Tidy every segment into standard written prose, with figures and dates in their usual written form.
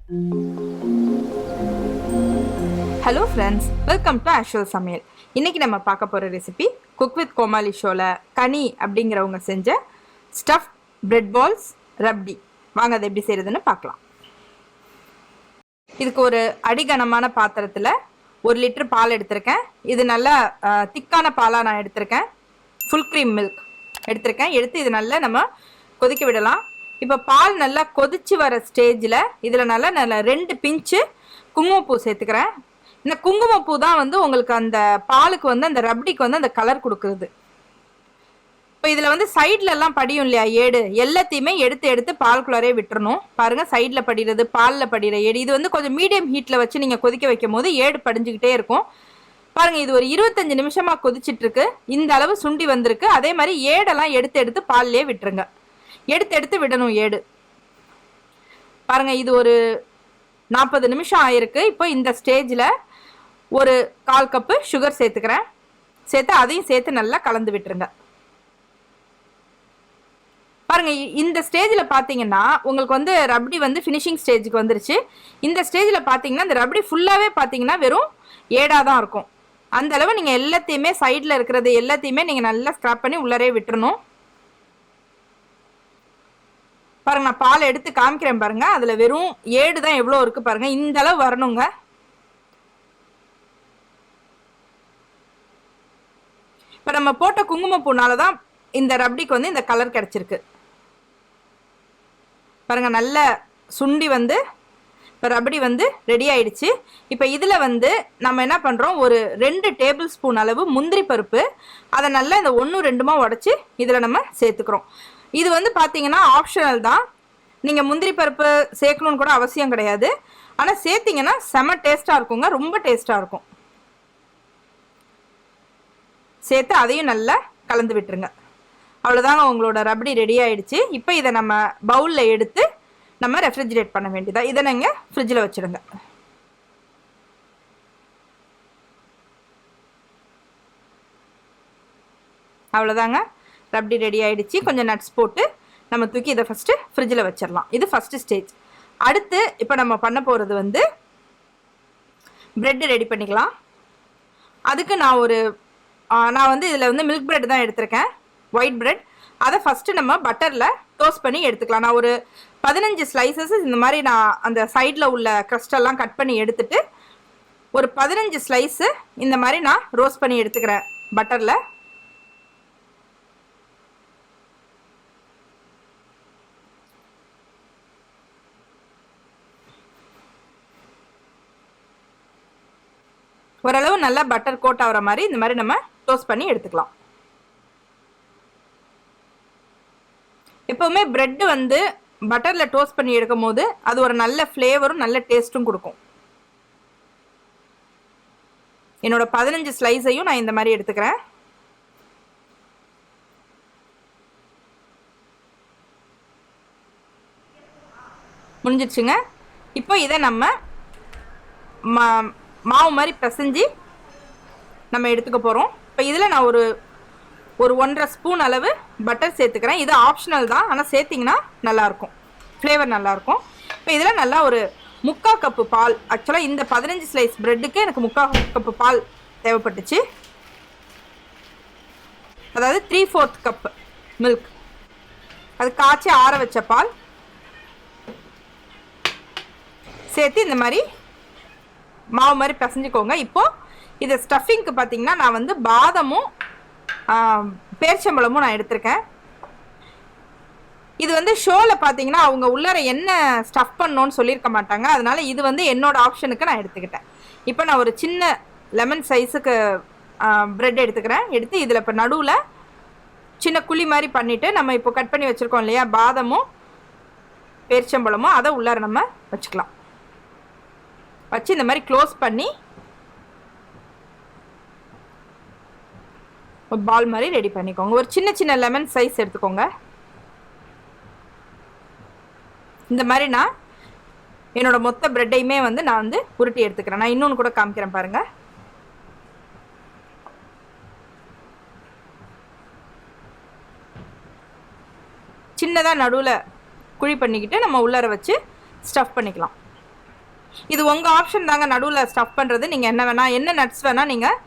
Hello friends, welcome to AshVal சமையல். இன்றைக்கி நம்ம பார்க்க போகிற ரெசிபி குக் வித் கோமாளி ஷோவில் கனி அப்படிங்கிறவங்க செஞ்ச ஸ்டஃப் பிரெட் பால்ஸ் ரப்டி. வாங்க அதை எப்படி செய்கிறதுன்னு பார்க்கலாம். இதுக்கு ஒரு அடிகனமான பாத்திரத்தில் 1 லிட்டர் பால் எடுத்திருக்கேன். இது நல்லா திக்கான பாலாக நான் எடுத்திருக்கேன். ஃபுல் க்ரீம் மில்க் எடுத்திருக்கேன். எடுத்து இது நல்லா நம்ம கொதிக்க விடலாம். இப்போ பால் நல்லா கொதிச்சு வர ஸ்டேஜில் இதில் நல்லா 2 பிஞ்சு குங்குமப்பூ சேர்த்துக்கிறேன். இந்த குங்குமப்பூ தான் வந்து உங்களுக்கு அந்த பாலுக்கு வந்து அந்த ரப்டிக்கு வந்து அந்த கலர் கொடுக்குறது. இப்போ இதில் வந்து சைட்லலாம் படியும் இல்லையா ஏடு, எல்லாத்தையுமே எடுத்து பால்குள்ளாரே விட்டுறணும். பாருங்கள், சைடில் படிகிறது, பாலில் படிகிற ஏடு. இது வந்து கொஞ்சம் மீடியம் ஹீட்டில் வச்சு நீங்கள் கொதிக்க வைக்கும் போது ஏடு படிஞ்சுக்கிட்டே இருக்கும். பாருங்கள், இது ஒரு 25 நிமிஷமாக கொதிச்சிட்ருக்கு. இந்த அளவு சுண்டி வந்திருக்கு. அதே மாதிரி ஏடெல்லாம் எடுத்து பால்லே விட்டுருங்க. எடுத்து விடணும் ஏடு. பாருங்கள், இது ஒரு 40 நிமிஷம் ஆயிருக்கு. இப்போ இந்த ஸ்டேஜில் ஒரு 1/4 கப்பு சுகர் சேர்த்துக்கிறேன். சேர்த்து அதையும் சேர்த்து நல்லா கலந்து விட்டுருங்க. பாருங்க, இந்த ஸ்டேஜில் பார்த்தீங்கன்னா உங்களுக்கு வந்து ரப்டி வந்து ஃபினிஷிங் ஸ்டேஜுக்கு வந்துருச்சு. இந்த ஸ்டேஜில் பார்த்தீங்கன்னா இந்த ரப்டி ஃபுல்லாகவே பார்த்தீங்கன்னா வெறும் ஏடாக தான் இருக்கும். அந்த அளவு நீங்கள் எல்லாத்தையுமே சைடில் இருக்கிறது எல்லாத்தையுமே நீங்கள் நல்லா ஸ்க்ராப் பண்ணி உள்ளரே விட்டுறணும். பாருங்க, நான் பால் எடுத்து காமிக்கிறேன் பாருங்க. அதில் வெறும் ஏடு தான் எவ்வளோ இருக்குது பாருங்க. இந்த அளவு வரணுங்க. இப்போ நம்ம போட்ட குங்குமப்பூனால தான் இந்த ரப்டிக்கு வந்து இந்த கலர் கிடச்சிருக்கு. பாருங்கள், நல்ல சுண்டி வந்து இப்போ ரப்டி வந்து ரெடி ஆயிடுச்சு. இப்போ இதில் வந்து நம்ம என்ன பண்ணுறோம், ஒரு 2 டேபிள் ஸ்பூன் அளவு முந்திரி பருப்பு, அதை நல்லா இந்த 1 2மா உடச்சி இதில் நம்ம சேர்த்துக்கிறோம். இது வந்து பார்த்தீங்கன்னா ஆப்ஷனல் தான். நீங்கள் முந்திரி பருப்பு சேர்க்கணுன்னு கூட அவசியம் கிடையாது. ஆனால் சேர்த்திங்கன்னா செம டேஸ்ட்டாக இருக்குங்க, ரொம்ப டேஸ்ட்டாக இருக்கும். சேர்த்து அதையும் நல்லா கலந்து விட்டுருங்க. அவ்வளோதாங்க, உங்களோட ரப்டி ரெடி ஆகிடுச்சு. இப்போ இதை நம்ம பவுலில் எடுத்து நம்ம ரெஃப்ரிஜிரேட் பண்ண வேண்டியதா. இதை நீங்கள் ஃப்ரிட்ஜில் வச்சுடுங்க. அவ்வளோதாங்க, ரப்டி ரெடி ஆகிடுச்சு. கொஞ்சம் நட்ஸ் போட்டு நம்ம தூக்கி இதை ஃபஸ்ட்டு ஃப்ரிட்ஜில் வச்சிடலாம். இது ஃபஸ்ட்டு ஸ்டேஜ். அடுத்து இப்போ நம்ம பண்ண போகிறது வந்து ப்ரெட்டு ரெடி பண்ணிக்கலாம். அதுக்கு நான் வந்து இதில் வந்து மில்க் ப்ரெட் தான் எடுத்திருக்கேன், ஒயிட் ப்ரெட். அதை ஃபஸ்ட்டு நம்ம பட்டரில் டோஸ்ட் பண்ணி எடுத்துக்கலாம். நான் ஒரு 15 ஸ்லைசஸ் இந்த மாதிரி நான் அந்த சைடில் உள்ள க்ரஸ்டெல்லாம் கட் பண்ணி எடுத்துட்டு ஒரு 15 ஸ்லைஸு இந்த மாதிரி நான் ரோஸ்ட் பண்ணி எடுத்துக்கிறேன் பட்டரில். ஓரளவு நல்லா பட்டர் கோட் ஆகிற மாதிரி இந்த மாதிரி நம்ம டோஸ்ட் பண்ணி எடுத்துக்கலாம். எப்போவுமே ப்ரெட்டு வந்து பட்டரில் டோஸ்ட் பண்ணி எடுக்கும் போது அது ஒரு நல்ல ஃப்ளேவரும் நல்ல டேஸ்ட்டும் கொடுக்கும். என்னோட 15 ஸ்லைஸையும் நான் இந்த மாதிரி எடுத்துக்கிறேன். முடிஞ்சிடுச்சுங்க. இப்போ இதை நம்ம மாவு மாதிரி பிசைஞ்சு நம்ம எடுத்துக்க போகிறோம். இப்போ இதில் நான் ஒரு 1.5 ஸ்பூன் அளவு பட்டர் சேர்த்துக்கிறேன். இது ஆப்ஷனல் தான், ஆனால் சேர்த்திங்கன்னா நல்லாயிருக்கும், ஃப்ளேவர் நல்லாயிருக்கும். இப்போ இதில் நல்லா ஒரு 3/4 கப்பு பால். ஆக்சுவலாக இந்த 15 ஸ்லைஸ் ப்ரெட்டுக்கு எனக்கு 3/4 கப்பு பால் தேவைப்பட்டுச்சு. அதாவது 3/4 கப் மில்க், அது காய்ச்சி ஆற வச்ச பால் சேர்த்து இந்த மாதிரி மாவு மாதிரி பிசைஞ்சுக்கோங்க. இப்போது இதை ஸ்டஃபிங்க்கு பார்த்தீங்கன்னா நான் வந்து பாதமும் பேரிச்சம்பழமும் நான் எடுத்திருக்கேன். இது வந்து ஷோவில் பார்த்தீங்கன்னா அவங்க உள்ளார என்ன ஸ்டஃப் பண்ணணும்னு சொல்லியிருக்க மாட்டாங்க. அதனால் இது வந்து என்னோடய ஆப்ஷனுக்கு நான் எடுத்துக்கிட்டேன். இப்போ நான் ஒரு சின்ன லெமன் சைஸுக்கு ப்ரெட் எடுத்துக்கிறேன். எடுத்து இதில் இப்போ நடுவில் சின்ன குழி மாதிரி பண்ணிவிட்டு நம்ம இப்போ கட் பண்ணி வச்சுருக்கோம் இல்லையா பாதமும் பேரிச்சம்பழமும், அதை உள்ளார நம்ம வச்சுக்கலாம். வச்சு இந்த மாதிரி க்ளோஸ் பண்ணி ஒரு பால் மாதிரி ரெடி பண்ணிக்கோங்க. ஒரு சின்ன லெமன் சைஸ் எடுத்துக்கோங்க. இந்த மாதிரி நான் என்னோட மொத்த ப்ரெட்டையுமே வந்து நான் வந்து உருட்டி எடுத்துக்கிறேன். நான் இன்னொன்று கூட காமிக்கிறேன் பாருங்கள். சின்னதாக நடுவில் குழி பண்ணிக்கிட்டு நம்ம உள்ளார வச்சு ஸ்டஃப் பண்ணிக்கலாம். இது உங்கள் ஆப்ஷன் தாங்க, நடுவில் ஸ்டஃப் பண்ணுறது. நீங்கள் என்ன வேணால், என்ன நட்ஸ் வேணால் நீங்கள்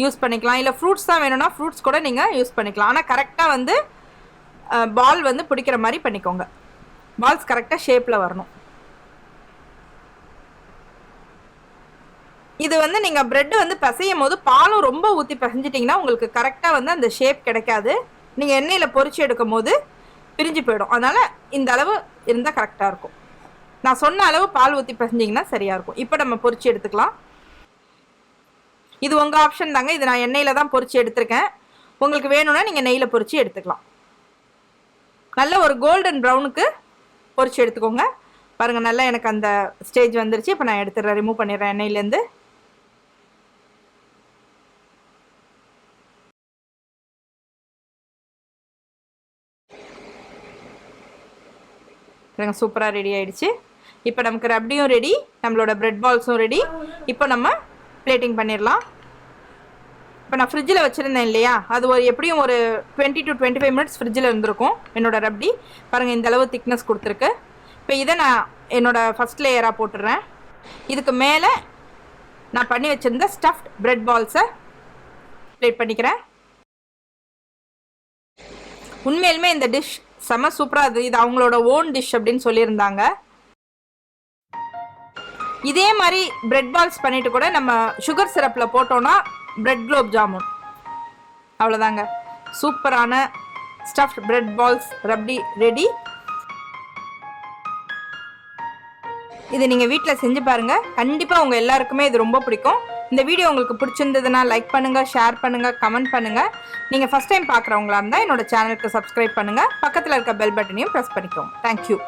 யூஸ் பண்ணிக்கலாம். இல்லை ஃப்ரூட்ஸ் தான் வேணும்னா ஃப்ரூட்ஸ் கூட நீங்கள் யூஸ் பண்ணிக்கலாம். ஆனால் கரெக்டாக வந்து பால் வந்து பிடிக்கிற மாதிரி பண்ணிக்கோங்க. பால்ஸ் கரெக்டாக ஷேப்பில் வரணும். இது வந்து நீங்கள் ப்ரெட் வந்து பிசையும் போது பாலும் ரொம்ப ஊற்றி பிசைஞ்சிட்டிங்கன்னா உங்களுக்கு கரெக்டாக வந்து அந்த ஷேப் கிடைக்காது. நீங்கள் எண்ணெயில் பொரிச்சு எடுக்கும் போது பிரிஞ்சு போயிடும். அதனால் இந்த அளவு இருந்தால் கரெக்டாக இருக்கும். நான் சொன்ன அளவு பால் ஊற்றி பிசைஞ்சிங்கன்னா சரியாக இருக்கும். இப்போ நம்ம பொரிச்சு எடுத்துக்கலாம். இது உங்கள் ஆப்ஷன் தாங்க. இது நான் எண்ணெயில் தான் பொரிச்சு எடுத்திருக்கேன். உங்களுக்கு வேணும்னா நீங்கள் நெய்யில் பொரிச்சு எடுத்துக்கலாம். நல்ல ஒரு கோல்டன் ப்ரௌனுக்கு பொரிச்சு எடுத்துக்கோங்க. பாருங்கள், நல்லா எனக்கு அந்த ஸ்டேஜ் வந்துருச்சு. இப்போ நான் எடுத்துடுறேன், ரிமூவ் பண்ணிடுறேன் எண்ணெயிலேருந்து. சூப்பராக ரெடி ஆயிடுச்சு. இப்போ நமக்கு ரப்டியும் ரெடி, நம்மளோட பிரெட் பால்ஸும் ரெடி. இப்போ நம்ம பிளேட்டிங் பண்ணிடலாம். இப்போ நான் ஃப்ரிட்ஜில் வச்சுருந்தேன் இல்லையா, அது ஒரு எப்படியும் ஒரு 20 to 25 மினிட்ஸ் ஃப்ரிட்ஜில் இருந்திருக்கும் என்னோடய ரப்டி. பாருங்கள், இந்தளவு திக்னஸ் கொடுத்துருக்கு. இப்போ இதை நான் என்னோடய ஃபஸ்ட் லேயராக போட்டுடுறேன். இதுக்கு மேலே நான் பண்ணி வச்சுருந்த ஸ்டஃப்ட் பிரெட் பால்ஸை பிளேட் பண்ணிக்கிறேன். உண்மையிலுமே இந்த டிஷ் செம்ம சூப்பராக இது அவங்களோட ஓன் டிஷ் அப்படின்னு சொல்லியிருந்தாங்க. இதே மாதிரி பிரெட் பால்ஸ் பண்ணிட்டு கூட நம்ம சுகர் சிரப்பில் போட்டோன்னா பிரெட் குலோப் ஜாமுன். அவ்வளோதாங்க, சூப்பரான stuffed bread balls rabri ready. இது நீங்கள் வீட்டில் செஞ்சு பாருங்கள். கண்டிப்பாக உங்கள் எல்லாருக்குமே இது ரொம்ப பிடிக்கும். இந்த வீடியோ உங்களுக்கு பிடிச்சிருந்ததுன்னா லைக் பண்ணுங்கள், ஷேர் பண்ணுங்கள், கமெண்ட் பண்ணுங்கள். நீங்கள் ஃபஸ்ட் டைம் பார்க்குறவங்களா இருந்தால் என்னோட சேனலுக்கு சப்ஸ்கிரைப் பண்ணுங்கள். பக்கத்தில் இருக்க பெல் பட்டனையும் ப்ரெஸ் பண்ணிக்கோங்க. தேங்க்யூ.